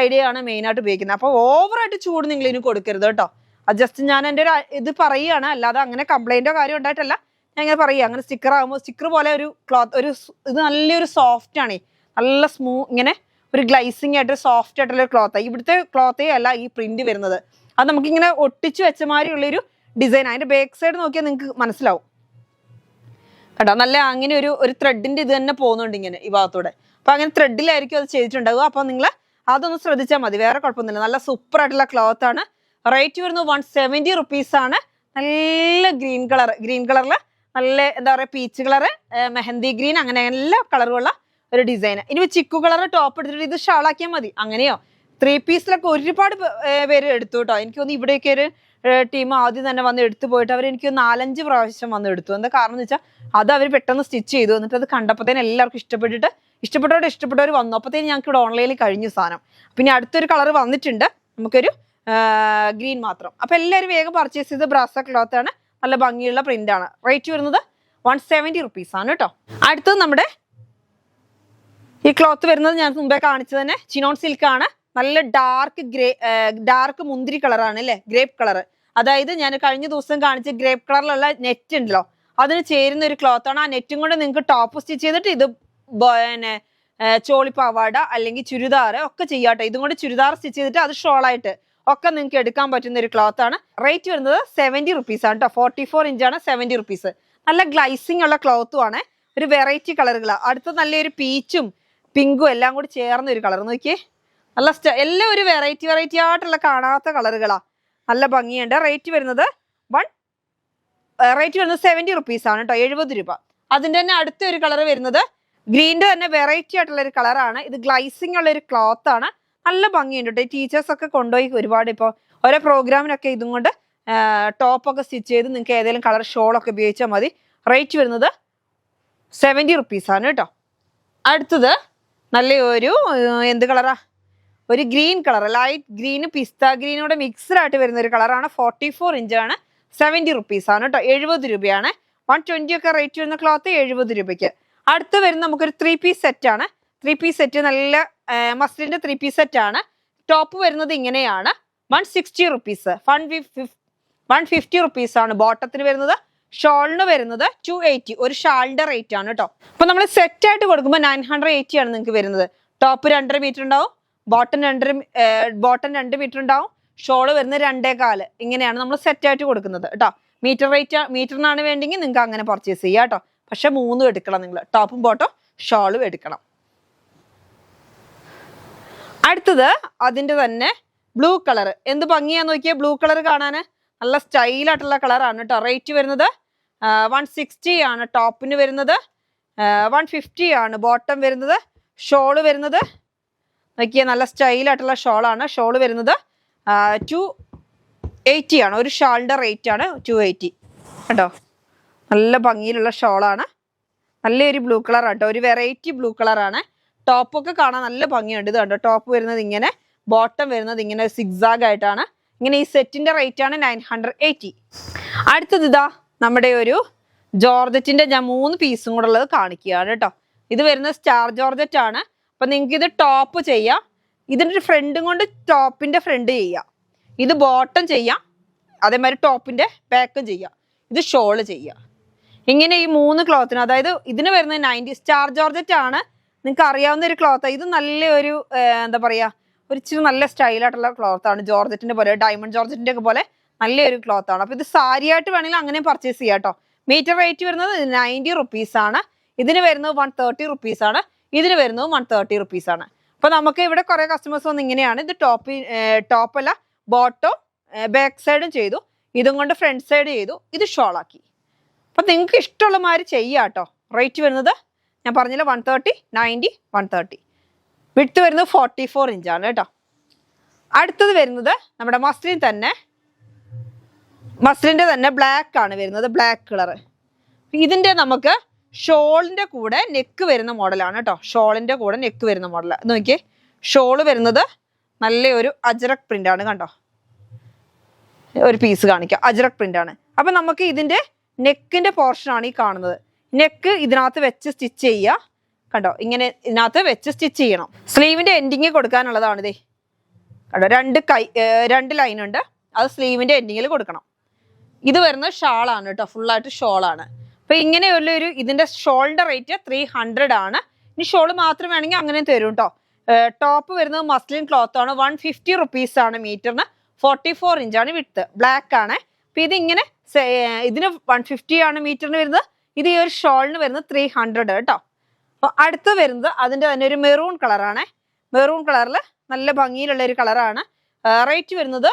ഐഡിയ ആണ് മെയിനായിട്ട് ഉപയോഗിക്കുന്നത്. അപ്പോൾ ഓവറായിട്ട് ചൂട് നിങ്ങൾ ഇതിന് കൊടുക്കരുത് കേട്ടോ. അത് ജസ്റ്റ് ഞാൻ എൻ്റെ ഇത് പറയുകയാണ്, അല്ലാതെ അങ്ങനെ കംപ്ലൈൻറ്റോ കാര്യം ഉണ്ടായിട്ടല്ല. ഞാൻ ഇങ്ങനെ പറയുക, അങ്ങനെ സ്റ്റിക്കർ ആകുമ്പോൾ സ്റ്റിക്കർ പോലെ ഒരു ക്ലോത്ത് ഇത് നല്ലൊരു സോഫ്റ്റ് ആണ്, നല്ല ഇങ്ങനെ ഒരു ഗ്ലൈസിങ് ആയിട്ട് സോഫ്റ്റ് ആയിട്ടുള്ള ഒരു ക്ലോത്ത്. ഇവിടുത്തെ ക്ലോത്തേ അല്ല ഈ പ്രിന്റ് വരുന്നത്. അത് നമുക്കിങ്ങനെ ഒട്ടിച്ച് വെച്ച മാതിരി ഉള്ളൊരു ഡിസൈൻ. അതിന്റെ ബാക്ക് സൈഡ് നോക്കിയാൽ നിങ്ങൾക്ക് മനസ്സിലാവും. കേട്ടോ. നല്ല അങ്ങനെ ഒരു ത്രെഡിന്റെ ഇത് തന്നെ പോകുന്നുണ്ട് ഇങ്ങനെ ഈ ഭാഗത്തൂടെ. അപ്പൊ അങ്ങനെ ത്രെഡിലായിരിക്കും അത് ചെയ്തിട്ടുണ്ടാവുക. അപ്പൊ നിങ്ങൾ അതൊന്ന് ശ്രദ്ധിച്ചാൽ മതി, വേറെ കുഴപ്പമൊന്നുമില്ല. നല്ല സൂപ്പർ ആയിട്ടുള്ള ക്ലോത്ത് ആണ്. റേറ്റ് വരുന്നത് 170 റുപ്പീസ് ആണ്. നല്ല ഗ്രീൻ കളറില് നല്ല എന്താ പറയുക പീച്ച് കളറ്, മെഹന്തി ഗ്രീൻ, അങ്ങനെ എല്ലാ കളറുള്ള ഒരു ഡിസൈൻ. ഇനി ചിക്കു കളർ ടോപ്പ് എടുത്തിട്ട് ഇത് ഷാളാക്കിയാൽ മതി. അങ്ങനെയോ 3 പീസിലൊക്കെ ഒരുപാട് പേര് എടുത്തു കേട്ടോ. എനിക്ക് തോന്നുന്നു ഇവിടേക്ക് ഒരു ടീം ആദ്യം തന്നെ വന്ന് എടുത്തു പോയിട്ട് അവർ എനിക്ക് 4-5 പ്രാവശ്യം വന്ന് എടുത്തു. എന്താ കാരണം എന്ന് വെച്ചാൽ അത് അവർ പെട്ടെന്ന് സ്റ്റിച്ച് ചെയ്തു. എന്നിട്ട് അത് കണ്ടപ്പോഴത്തേനും എല്ലാവർക്കും ഇഷ്ടപ്പെട്ടവർ വന്നു. അപ്പോഴത്തേനും ഞങ്ങൾക്ക് ഇവിടെ ഓൺലൈനിൽ കഴിഞ്ഞു സാധനം. പിന്നെ അടുത്തൊരു കളർ വന്നിട്ടുണ്ട്, നമുക്കൊരു ഗ്രീൻ മാത്രം. അപ്പൊ എല്ലാവരും വേഗം പർച്ചേസ് ചെയ്ത് ബ്രാസ ക്ലോത്ത് ആണ്, നല്ല ഭംഗിയുള്ള പ്രിന്റ് ആണ്. റേറ്റ് വരുന്നത് 170 റുപ്പീസ് ആണ് കേട്ടോ. അടുത്തത് നമ്മുടെ ഈ ക്ലോത്ത് വരുന്നത് ഞാൻ മുമ്പേ കാണിച്ചത് തന്നെ ചിനോൺ സിൽക്ക് ആണ്. നല്ല ഡാർക്ക് മുന്തിരി കളറാണ് അല്ലേ, ഗ്രേപ്പ് കളർ. അതായത് ഞാൻ കഴിഞ്ഞ ദിവസം കാണിച്ച ഗ്രേപ്പ് കളറിലുള്ള നെറ്റ് ഉണ്ടല്ലോ, അതിന് ചേരുന്ന ഒരു ക്ലോത്ത് ആണ്. ആ നെറ്റും കൊണ്ട് നിങ്ങൾക്ക് ടോപ്പ് സ്റ്റിച്ച് ചെയ്തിട്ട് ഇത് പിന്നെ ചോളിപ്പാവാട അല്ലെങ്കിൽ ചുരിദാർ ഒക്കെ ചെയ്യാട്ടോ. ഇതും കൊണ്ട് ചുരിദാർ സ്റ്റിച്ച് ചെയ്തിട്ട് അത് ഷോളായിട്ട് ഒക്കെ നിങ്ങൾക്ക് എടുക്കാൻ പറ്റുന്ന ഒരു ക്ലോത്ത് ആണ്. റേറ്റ് വരുന്നത് 70 റുപ്പീസ് ആണ് കേട്ടോ. 44 ഇഞ്ചാണ്, 70 റുപ്പീസ്. നല്ല ഗ്ലൈസിങ് ഉള്ള ക്ലോത്തും ആണ്. ഒരു വെറൈറ്റി കളറുകളാണ്. അടുത്ത നല്ലൊരു പീച്ചും പിങ്കും എല്ലാം കൂടി ചേർന്ന ഒരു കളർ നോക്കിയേ. നല്ല എല്ലാം ഒരു വെറൈറ്റി ആയിട്ടുള്ള കാണാത്ത കളറുകളാ, നല്ല ഭംഗിയുണ്ട്. റേറ്റ് വരുന്നത് 70 റുപ്പീസ് ആണ് കേട്ടോ, 70 രൂപ. അതിന്റെ തന്നെ അടുത്ത ഒരു കളർ വരുന്നത് ഗ്രീനിന്റെ തന്നെ വെറൈറ്റി ആയിട്ടുള്ള ഒരു കളറാണ്. ഇത് ഗ്ലൈസിങ് ഉള്ള ഒരു ക്ലോത്ത് ആണ്, നല്ല ഭംഗിയുണ്ട് കേട്ടോ. ടീച്ചേഴ്സ് ഒക്കെ കൊണ്ടുപോയി ഒരുപാട് ഇപ്പോൾ ഓരോ പ്രോഗ്രാമിനൊക്കെ ഇതും കൊണ്ട് ടോപ്പൊക്കെ സ്റ്റിച്ച് ചെയ്ത് നിങ്ങൾക്ക് ഏതെങ്കിലും കളർ ഷോളൊക്കെ ഉപയോഗിച്ചാൽ മതി. റേറ്റ് വരുന്നത് 70 റുപ്പീസ് ആണ് കേട്ടോ. അടുത്തത് നല്ല ഒരു എന്ത് കളറാ, ഒരു ഗ്രീൻ കളർ, ലൈറ്റ് ഗ്രീന് പിസ്ത ഗ്രീനോടെ മിക്സ്ഡ് ആയിട്ട് വരുന്ന ഒരു കളറാണ്. 44 ഇഞ്ചാണ്, 70 റുപ്പീസ് ആണ് കേട്ടോ, 70 രൂപയാണ്. 120 ഒക്കെ റേറ്റ് വരുന്ന ക്ലോത്ത് 70 രൂപയ്ക്ക്. അടുത്ത് വരുന്ന നമുക്കൊരു 3 പീസ് സെറ്റ് ആണ്. 3 പീസ് സെറ്റ് നല്ല മസ്ലിന്റെ 3 പീസ് സെറ്റ് ആണ്. ടോപ്പ് വരുന്നത് ഇങ്ങനെയാണ്, 160 റുപ്പീസ്. 150 റുപ്പീസ് ആണ് ബോട്ടത്തിന് വരുന്നത്. ഷോളിന് വരുന്നത് 280. ഒരു ഷാളിന്റെ റേറ്റ് ആണ് കേട്ടോ. അപ്പൊ നമ്മൾ സെറ്റ് ആയിട്ട് കൊടുക്കുമ്പോൾ 980 ആണ് നിങ്ങൾക്ക് വരുന്നത്. ടോപ്പ് 2.5 മീറ്റർ ഉണ്ടാവും, ബോട്ടം 2 മീറ്റർ ഉണ്ടാവും, ഷോള് വരുന്നത് 2.25. ഇങ്ങനെയാണ് നമ്മൾ സെറ്റ് ആയിട്ട് കൊടുക്കുന്നത് കേട്ടോ. മീറ്ററിനാണ് വേണ്ടെങ്കിൽ നിങ്ങൾക്ക് അങ്ങനെ പർച്ചേസ് ചെയ്യാം കേട്ടോ. പക്ഷെ 3 എടുക്കണം നിങ്ങൾ, ടോപ്പും ബോട്ടം ഷോളും എടുക്കണം. അടുത്തത് അതിന്റെ തന്നെ ബ്ലൂ കളർ. എന്ത് ഭംഗിയാന്ന് നോക്കിയാൽ ബ്ലൂ കളർ കാണാന്, നല്ല സ്റ്റൈലായിട്ടുള്ള കളറാണ് കേട്ടോ. റേറ്റ് വരുന്നത് 160 ആണ് ടോപ്പിന് വരുന്നത്, 150 ആണ് ബോട്ടം വരുന്നത്. ഷോള് വരുന്നത് നോക്കിയാൽ നല്ല സ്റ്റൈലായിട്ടുള്ള ഷോളാണ്. ഷോള് വരുന്നത് 280 ആണ്. ഒരു ഷാളിന്റെ റേറ്റ് ആണ് 280 കേട്ടോ. നല്ല ഭംഗിയിലുള്ള ഷോളാണ്, നല്ലൊരു ബ്ലൂ കളർ കേട്ടോ, ഒരു വെറൈറ്റി ബ്ലൂ കളറാണ്. ടോപ്പൊക്കെ കാണാൻ നല്ല ഭംഗിയുണ്ട്. ഇത് കണ്ടോ, ടോപ്പ് വരുന്നത് ഇങ്ങനെ, ബോട്ടം വരുന്നത് ഇങ്ങനെ സിഗ്സാഗ് ആയിട്ടാണ്. ഇങ്ങനെ ഈ സെറ്റിന്റെ റേറ്റ് ആണ് 980. അടുത്തത് ഇതാ നമ്മുടെ ഒരു ജോർജറ്റിന്റെ ഞാൻ 3 പീസും കൂടെ ഉള്ളത് കാണിക്കുകയാണ് കേട്ടോ. ഇത് വരുന്നത് സ്റ്റാർ ജോർജറ്റ് ആണ്. അപ്പൊ നിങ്ങൾക്ക് ഇത് ടോപ്പ് ചെയ്യാം, ഇതിന്റെ ഫ്രണ്ടും കൊണ്ട് ടോപ്പിന്റെ ഫ്രണ്ട് ചെയ്യാം, ഇത് ബോട്ടം ചെയ്യാം, അതേമാതിരി ടോപ്പിന്റെ ബാക്കും ചെയ്യാം, ഇത് ഷോള് ചെയ്യാം. ഇങ്ങനെ ഈ 3 ക്ലോത്തിന്, അതായത് ഇതിന് വരുന്നത് 90. സ്റ്റാർ ജോർജറ്റ് ആണ്, നിങ്ങൾക്ക് അറിയാവുന്ന ഒരു ക്ലോത്ത്. ഇത് നല്ലൊരു എന്താ പറയാ, ഒരു ഇച്ചിരി നല്ല സ്റ്റൈലായിട്ടുള്ള ക്ലോത്ത് ആണ്. ജോർജറ്റിന്റെ പോലെ, ഡയമണ്ട് ജോർജറ്റിന്റെ ഒക്കെ പോലെ നല്ലൊരു ക്ലോത്ത് ആണ്. അപ്പൊ ഇത് സാരി ആയിട്ട് വേണമെങ്കിൽ അങ്ങനെ പർച്ചേസ് ചെയ്യാം കേട്ടോ. മീറ്റർ റേറ്റ് വരുന്നത് 90 റുപ്പീസ് ആണ്. ഇതിന് വരുന്നത് 130 റുപ്പീസ് ആണ്. ഇതിന് വരുന്നത് 130 റുപ്പീസ് ആണ്. അപ്പൊ നമുക്ക് ഇവിടെ കുറെ കസ്റ്റമേഴ്സ് വന്ന് ഇങ്ങനെയാണ്, ഇത് ടോപ്പല്ല ബോട്ടോ ബാക്ക് സൈഡും ചെയ്തു, ഇതും കൊണ്ട് ഫ്രണ്ട് സൈഡ് ചെയ്തു, ഇത് ഷോളാക്കി. അപ്പൊ നിങ്ങൾക്ക് ഇഷ്ടമുള്ള മാതിരി ചെയ്യാം കേട്ടോ. റേറ്റ് വരുന്നത് ഞാൻ പറഞ്ഞില്ല 130, 90, 130. വിഡ്ത്ത് വരുന്നത് 44 ഇഞ്ചാണ് കേട്ടോ. അടുത്തത് വരുന്നത് നമ്മുടെ മസ്ലിന്റെ തന്നെ ബ്ലാക്ക് ആണ് വരുന്നത്, ബ്ലാക്ക് കളർ. ഇതിന്റെ നമുക്ക് ഷോളിന്റെ കൂടെ നെക്ക് വരുന്ന മോഡലാണ് കേട്ടോ. ഷോളിന്റെ കൂടെ നെക്ക് വരുന്ന മോഡൽ നോക്കിയേ. ഷോള് വരുന്നത് നല്ലൊരു അജ്രക് പ്രിന്റ് ആണ് കണ്ടോ. ഒരു പീസ് കാണിക്കാം, അജ്രക് പ്രിന്റ് ആണ്. അപ്പൊ നമുക്ക് ഇതിന്റെ നെക്കിന്റെ പോർഷൻ ആണ് ഈ കാണുന്നത്. നെക്ക് ഇതിനകത്ത് വെച്ച് സ്റ്റിച്ച് ചെയ്യുക കണ്ടോ, ഇങ്ങനെ ഇതിനകത്ത് വെച്ച് സ്റ്റിച്ച് ചെയ്യണം. സ്ലീവിന്റെ എൻഡിങ് കൊടുക്കാനുള്ളതാണ് ഇതേ കണ്ടോ. 2 ലൈൻ ഉണ്ട്, അത് സ്ലീവിന്റെ എൻഡിങ്ങിൽ കൊടുക്കണം. ഇത് വരുന്നത് ഷാളാണ് കേട്ടോ, ഫുള്ളായിട്ട് ഷോളാണ്. അപ്പൊ ഇങ്ങനെയുള്ളൊരു ഇതിന്റെ ഷോളിന്റെ റേറ്റ് 300 ആണ്. ഇനി ഷോള് മാത്രം വേണമെങ്കിൽ അങ്ങനെ തരും കേട്ടോ. ടോപ്പ് വരുന്നത് മസ്ലിൻ ക്ലോത്ത് ആണ്, 150 റുപ്പീസ് ആണ് മീറ്ററിന്. 44 ഇഞ്ചാണ് വിഡ്ത്ത്, ബ്ലാക്ക് ആണ്. അപ്പൊ ഇതിങ്ങനെ ഇതിന് 150 ആണ് മീറ്ററിന് വരുന്നത്, ഇത് ഈ ഒരു ഷോളിന് വരുന്നത് 300 കേട്ടോ. അപ്പൊ അടുത്ത് വരുന്നത് അതിന്റെ തന്നെ ഒരു മെറൂൺ കളറാണ്. മെറൂൺ കളറിൽ നല്ല ഭംഗിയിലുള്ള ഒരു കളറാണ്. റേറ്റ് വരുന്നത്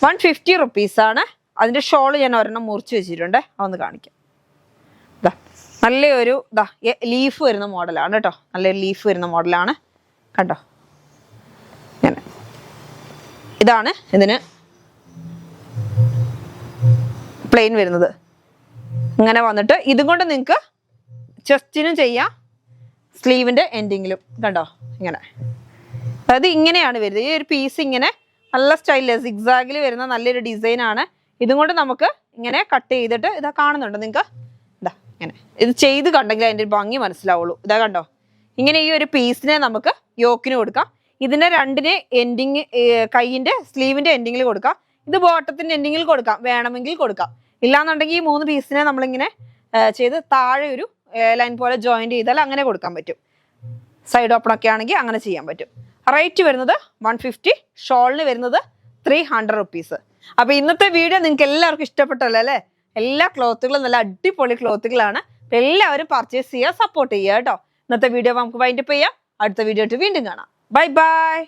150 റുപ്പീസാണ്. അതിന്റെ ഷോള് ഞാൻ ഒരെണ്ണം മുറിച്ച് വെച്ചിട്ടുണ്ട്, അതൊന്ന് കാണിക്കാം. നല്ലൊരു ലീഫ് വരുന്ന മോഡലാണ് കേട്ടോ. നല്ലൊരു ലീഫ് വരുന്ന മോഡലാണ് കണ്ടോ. ഇങ്ങനെ ഇതാണ് ഇതിന് പ്ലെയിൻ വരുന്നത്. ഇങ്ങനെ വന്നിട്ട് ഇതും കൊണ്ട് നിങ്ങൾക്ക് ചെസ്റ്റിനും ചെയ്യാം, സ്ലീവിന്റെ എൻഡിങ്ങിലും കണ്ടോ. ഇങ്ങനെ അതായത് ഇങ്ങനെയാണ് വരുന്നത്. ഈ ഒരു പീസ് ഇങ്ങനെ നല്ല സ്റ്റൈലില് സിഗ്സാഗിൽ വരുന്ന നല്ലൊരു ഡിസൈനാണ്. ഇതും കൊണ്ട് നമുക്ക് ഇങ്ങനെ കട്ട് ചെയ്തിട്ട് ഇതാ കാണുന്നുണ്ടോ നിങ്ങൾക്ക്, ഇതാ ഇങ്ങനെ ഇത് ചെയ്ത് കണ്ടെങ്കിൽ അതിൻ്റെ ഒരു ഭംഗി മനസ്സിലാവുള്ളൂ. ഇതാ കണ്ടോ, ഇങ്ങനെ ഈ ഒരു പീസിനെ നമുക്ക് യോക്കിന് കൊടുക്കാം. ഇതിന്റെ രണ്ടിന് എൻഡിങ് കൈയിന്റെ സ്ലീവിന്റെ എൻഡിങ്ങിൽ കൊടുക്കാം. ഇത് ബോട്ടത്തിന്റെ എൻഡിങ്ങിൽ കൊടുക്കാം, വേണമെങ്കിൽ കൊടുക്കാം. ഇല്ലാന്നുണ്ടെങ്കിൽ ഈ 3 പീസിനെ നമ്മളിങ്ങനെ ചെയ്ത് താഴെ ഒരു ലൈൻ പോലെ ജോയിന്റ് ചെയ്താൽ അങ്ങനെ കൊടുക്കാൻ പറ്റും. സൈഡ് ഓപ്പൺ ഒക്കെ ആണെങ്കിൽ അങ്ങനെ ചെയ്യാൻ പറ്റും. റേറ്റ് വരുന്നത് 150, ഷോളിന് വരുന്നത് 300 റുപ്പീസ്. അപ്പൊ ഇന്നത്തെ വീഡിയോ നിങ്ങൾക്ക് എല്ലാവർക്കും ഇഷ്ടപ്പെട്ടല്ലോ അല്ലേ? എല്ലാ ക്ലോത്തുകളും നല്ല അടിപൊളി ക്ലോത്തുകളാണ്. എല്ലാവരും പർച്ചേസ് ചെയ്യുക, സപ്പോർട്ട് ചെയ്യുക കേട്ടോ. ഇന്നത്തെ വീഡിയോ നമുക്ക് വൈൻഡപ്പ് ചെയ്യാം. അടുത്ത വീഡിയോ ആയിട്ട് വീണ്ടും കാണാം. Bye bye.